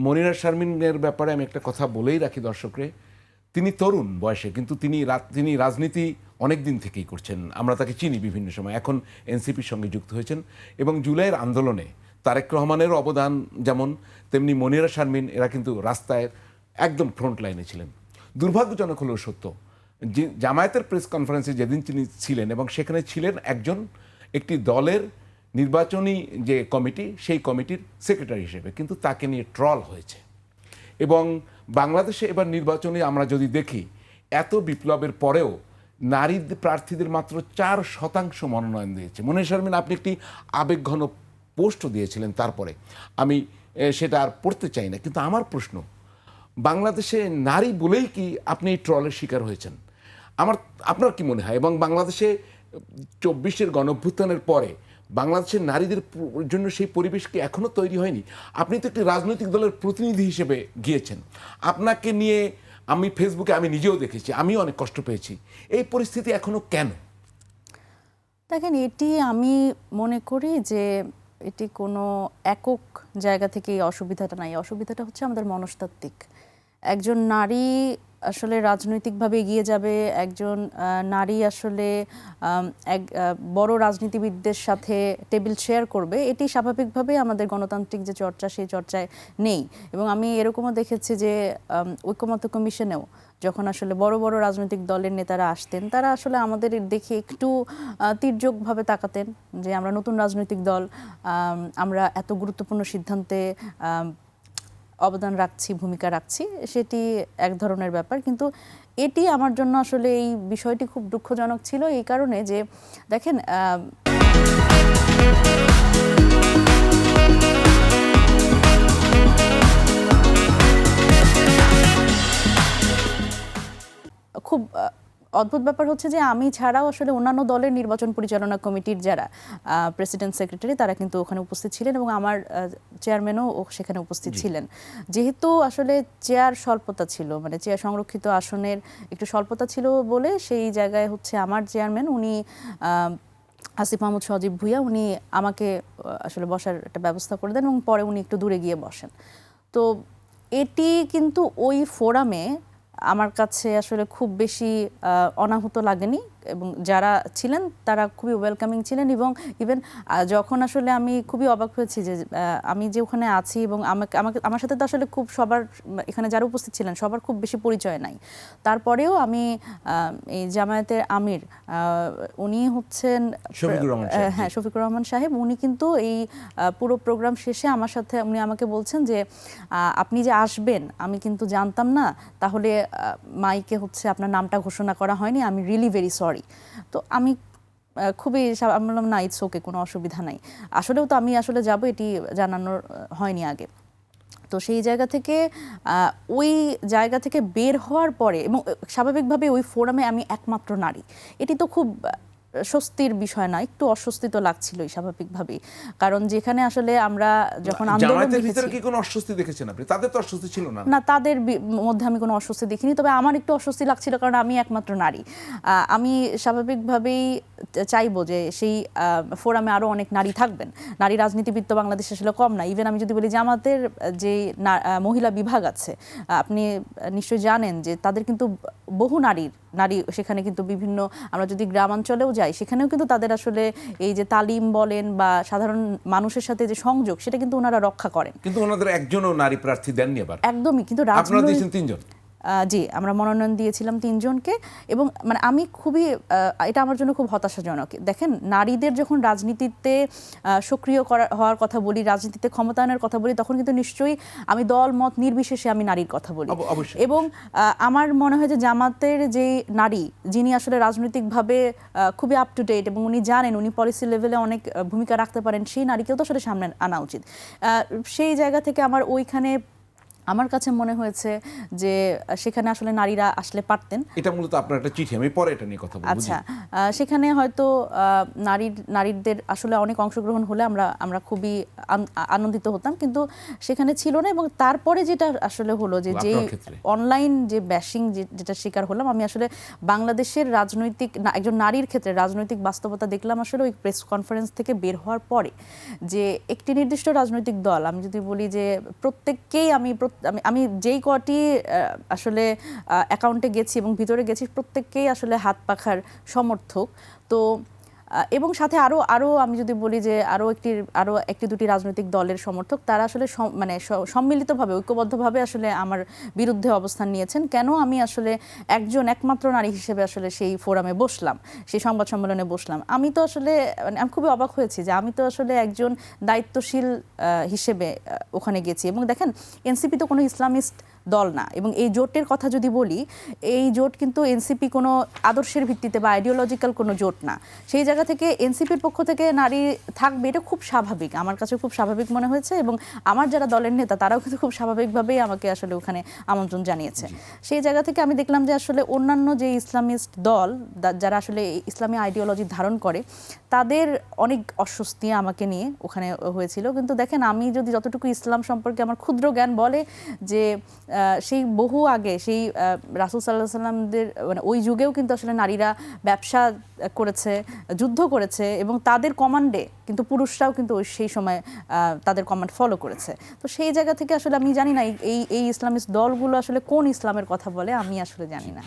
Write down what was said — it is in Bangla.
মনিরা শারমিনের ব্যাপারে আমি একটা কথা বলেই রাখি দর্শকরে, তিনি তরুণ বয়সে, কিন্তু তিনি রাজনীতি অনেক দিন থেকেই করছেন। আমরা তাকে চিনি বিভিন্ন সময়, এখন এনসিপির সঙ্গে যুক্ত হয়েছেন এবং জুলাইয়ের আন্দোলনে তারেক রহমানেরও অবদান যেমন, তেমনি মনিরা শারমিন এরা কিন্তু রাস্তায় একদম ফ্রন্ট লাইনে ছিলেন। দুর্ভাগ্যজনক হলেও সত্য যে জামায়াতের প্রেস কনফারেন্সে যেদিন তিনি ছিলেন এবং সেখানে ছিলেন একটি দলের নির্বাচনী যে কমিটি, সেই কমিটির সেক্রেটারি হিসেবে, কিন্তু তাকে নিয়ে ট্রল হয়েছে। এবং বাংলাদেশে এবার নির্বাচনে আমরা যদি দেখি, এত বিপ্লবের পরেও নারী প্রার্থীদের মাত্র 4% মনোনয়ন দিয়েছে। মনিরা শারমিন, আপনি একটি আবেগঘন পোস্ট দিয়েছিলেন, তারপরে আমি সেটা আর পড়তে চাই না, কিন্তু আমার প্রশ্ন, বাংলাদেশে নারী বলেই কি আপনি এই ট্রলের শিকার হয়েছেন? আপনার কি মনে হয়? এবং বাংলাদেশে 24-এর গণঅভ্যুত্থানের পরে বাংলাদেশের নারীদের জন্য সেই পরিবেশ কি এখনও তৈরি হয়নি? আপনি তো একটি রাজনৈতিক দলের প্রতিনিধি হিসেবে গিয়েছেন, আপনাকে নিয়ে আমি ফেসবুকে আমি নিজেও দেখেছি, আমিও অনেক কষ্ট পেয়েছি। এই পরিস্থিতি এখনো কেন? দেখেন, এটি আমি মনে করি যে এটি কোনো একক জায়গা থেকে এই অসুবিধাটা নাই। অসুবিধাটা হচ্ছে আমাদের মনস্তাত্ত্বিক। একজন নারী আসলে রাজনৈতিকভাবে এগিয়ে যাবে, একজন নারী আসলে এক বড় রাজনীতিবিদদের সাথে টেবিল শেয়ার করবে, এটি স্বাভাবিকভাবেই আমাদের গণতান্ত্রিক যে চর্চা, সেই চর্চায় নেই। এবং আমি এরকমও দেখেছি যে ঐক্যমত্য কমিশনেও যখন আসলে বড় বড় রাজনৈতিক দলের নেতারা আসতেন, তারা আসলে আমাদের দেখে একটু তির্যকভাবে তাকাতেন যে আমরা নতুন রাজনৈতিক দল, আমরা এত গুরুত্বপূর্ণ সিদ্ধান্তে অবদান রাখছি, ভূমিকা রাখছি, সেটি এক ধরনের ব্যাপার। কিন্তু এটি আমার জন্য আসলে এই বিষয়টি খুব দুঃখজনক ছিল এই কারণে যে দেখেন, খুব অদ্ভুত ব্যাপার হচ্ছে যে আমি ছাড়াও আসলে অন্যান্য দলের নির্বাচন পরিচালনা কমিটির যারা প্রেসিডেন্ট সেক্রেটারি, তারা কিন্তু ওখানে উপস্থিত ছিলেন এবং আমার চেয়ারম্যানও সেখানে উপস্থিত ছিলেন। যেহেতু আসলে চেয়ার স্বল্পতা ছিল, মানে চেয়ার সংরক্ষিত আসনের একটু স্বল্পতা ছিল বলে সেই জায়গায় হচ্ছে আমার চেয়ারম্যান, উনি আসিফ মাহমুদ সজীব ভুঁইয়া, উনি আমাকে আসলে বসার একটা ব্যবস্থা করে দেন এবং পরে উনি একটু দূরে গিয়ে বসেন। তো এটি কিন্তু ওই ফোরামে আমার কাছে আসলে খুব বেশি অনাহুত লাগেনি এবং যারা ছিলেন তারা খুবই ওয়েলকামিং ছিলেন। এবং ইভেন যখন আসলে আমি খুবই অবাক হয়েছি যে আমি যে ওখানে আছি এবং আমার সাথে তো আসলে খুব সবার, এখানে যারা উপস্থিত ছিলেন সবার খুব বেশি পরিচয় নাই, তারপরেও আমি এই জামায়াতের আমির, উনি হচ্ছেন শফিকুর রহমান সাহেব, উনি কিন্তু এই পুরো প্রোগ্রাম শেষে আমার সাথে উনি আমাকে বলছেন যে আপনি যে আসবেন আমি কিন্তু জানতাম না, তাহলে মাইকে হচ্ছে আপনার নামটা ঘোষণা করা হয়নি, আমি রিয়েলি ভেরি সরি। তো আমি খুবই আমি বললাম না, ইটস ওকে, কোনো অসুবিধা নাই, আসলেও তো আমি আসলে যাব, এটি জানানোর হয়নি আগে। তো সেই জায়গা থেকে ওই জায়গা থেকে বের হওয়ার পরে এবং স্বাভাবিকভাবে ওই ফোরামে আমি একমাত্র নারী, এটি তো খুব স্বস্তির বিষয় না, একটু অস্বস্তি তো লাগছিলই স্বাভাবিকভাবেই। কারণ যেখানে আসলে আমরা যখন জামায়াতের ভিতরে কি কোনো অস্বস্তি দেখেছেন আপনি? তাদের তো অস্বস্তি ছিল না। না, তাদের মধ্যে আমি কোনো অস্বস্তি দেখিনি, তবে আমার একটু অস্বস্তি লাগছিল কারণ আমি একমাত্র নারী। আমি স্বাভাবিকভাবেই চাইবো যে সেই ফোরামে আরও অনেক নারী থাকবেন। নারী রাজনীতিবিদ তো বাংলাদেশে আসলে কম না। ইভেন আমি যদি বলি জামাতের যে মহিলা বিভাগ আছে, আপনি নিশ্চয়ই জানেন যে তাদের কিন্তু বহু নারী সেখানে কিন্তু বিভিন্ন, আমরা যদি গ্রামাঞ্চলেও যাই সেখানেও কিন্তু তাদের আসলে এই যে তালিম বলেন বা সাধারণ মানুষের সাথে যে সংযোগ, সেটা কিন্তু ওনারা রক্ষা করেন। কিন্তু ওনাদের একজনও নারী প্রার্থী দেননি আবার। একদমই, কিন্তু আপনারা দিয়েছেন 3 জন। জি, আমরা মনোনয়ন দিয়েছিলাম 3 জনকে। এবং মানে আমি খুবই, এটা আমার জন্য খুব হতাশাজনক। দেখেন, নারীদের যখন রাজনীতিতে সক্রিয় হওয়ার কথা বলি, রাজনীতিতে ক্ষমতায়নের কথা বলি, তখন কিন্তু নিশ্চয়ই আমি দল মত নির্বিশেষে আমি নারীর কথা বলি। এবং আমার মনে হয় যে জামাতের যে নারী, যিনি আসলে রাজনৈতিকভাবে খুবই আপ টু ডেট এবং উনি জানেন উনি পলিসি লেভেলে অনেক ভূমিকা রাখতে পারেন, সেই নারীকেও তো আসলে সামনে আনা উচিত। সেই জায়গা থেকে আমার ওইখানে আমার কাছে মনে হয়েছে যে সেখানে আসলে নারীরা আসলে পারতেন। এটা মূলত আপনার একটা চিঠি, আমি পরে এটা নিয়ে কথা বলবো। আচ্ছা, সেখানে হয়তো নারীদের আসলে অনেক অংশগ্রহণ হলে আমরা খুবই আনন্দিত হতাম, কিন্তু সেখানে ছিল না। এবং তারপরে যেটা আসলে হলো যে অনলাইন যে ব্যাশিং যেটা শিকার হলাম, আমি আসলে বাংলাদেশের রাজনৈতিক একজন নারীর ক্ষেত্রে রাজনৈতিক বাস্তবতা দেখলাম আসলে ওই প্রেস কনফারেন্স থেকে বের হওয়ার পরে, যে একটি নির্দিষ্ট রাজনৈতিক দল, আমি যদি বলি যে প্রত্যেককেই আমি যেই কটি আসলে অ্যাকাউন্টে গেছি এবং ভিতরে গেছি, প্রত্যেককেই আসলে হাত পাখার সমর্থক। তো এবং সাথে আরও আমি যদি বলি যে আরও একটি দুটি রাজনৈতিক দলের সমর্থক, তারা আসলে মানে সম্মিলিতভাবে ঐক্যবদ্ধভাবে আসলে আমার বিরুদ্ধে অবস্থান নিয়েছেন। কেন আমি আসলে একমাত্র নারী হিসেবে আসলে সেই ফোরামে বসলাম, সেই সংবাদ সম্মেলনে বসলাম, আমি তো আসলে মানে আমি খুবই অবাক হয়েছি যে আমি তো আসলে একজন দায়িত্বশীল হিসেবে ওখানে গেছি। এবং দেখেন, এনসিপি তো কোনো ইসলামিস্ট দল না, এবং এই জোটের কথা যদি বলি, এই জোট কিন্তু এনসিপি কোনো আদর্শের ভিত্তিতে বা আইডিওলজিক্যাল কোনো জোট না। সেই জায়গা থেকে এনসিপির পক্ষ থেকে নারী থাকবে, এটা খুব স্বাভাবিক, আমার কাছে খুব স্বাভাবিক মনে হয়েছে। এবং আমার যারা দলের নেতা তারাও কিন্তু খুব স্বাভাবিকভাবেই আমাকে আসলে ওখানে আমন্ত্রণ জানিয়েছে। সেই জায়গা থেকে আমি দেখলাম যে আসলে অন্যান্য যে ইসলামিস্ট দল যারা আসলে ইসলামী আইডিওলজি ধারণ করে, তাদের অনেক অস্বস্তি আমাকে নিয়ে ওখানে হয়েছিল। কিন্তু দেখেন, আমি যদি যতটুকু ইসলাম সম্পর্কে আমার ক্ষুদ্র জ্ঞান বলে, যে সেই বহু আগে সেই রাসূল সাল্লাল্লাহু আলাইহি ওয়াসাল্লামদের মানে ওই যুগেও কিন্তু আসলে নারীরা ব্যবসা করেছে, যুদ্ধ করেছে, এবং তাদের কমান্ডে কিন্তু পুরুষরাও কিন্তু সেই সময় তাদের কমান্ড ফলো করেছে। তো সেই জায়গা থেকে আসলে আমি জানি না এই ইসলামিস্ট দলগুলো আসলে কোন ইসলামের কথা বলে, আমি আসলে জানি না।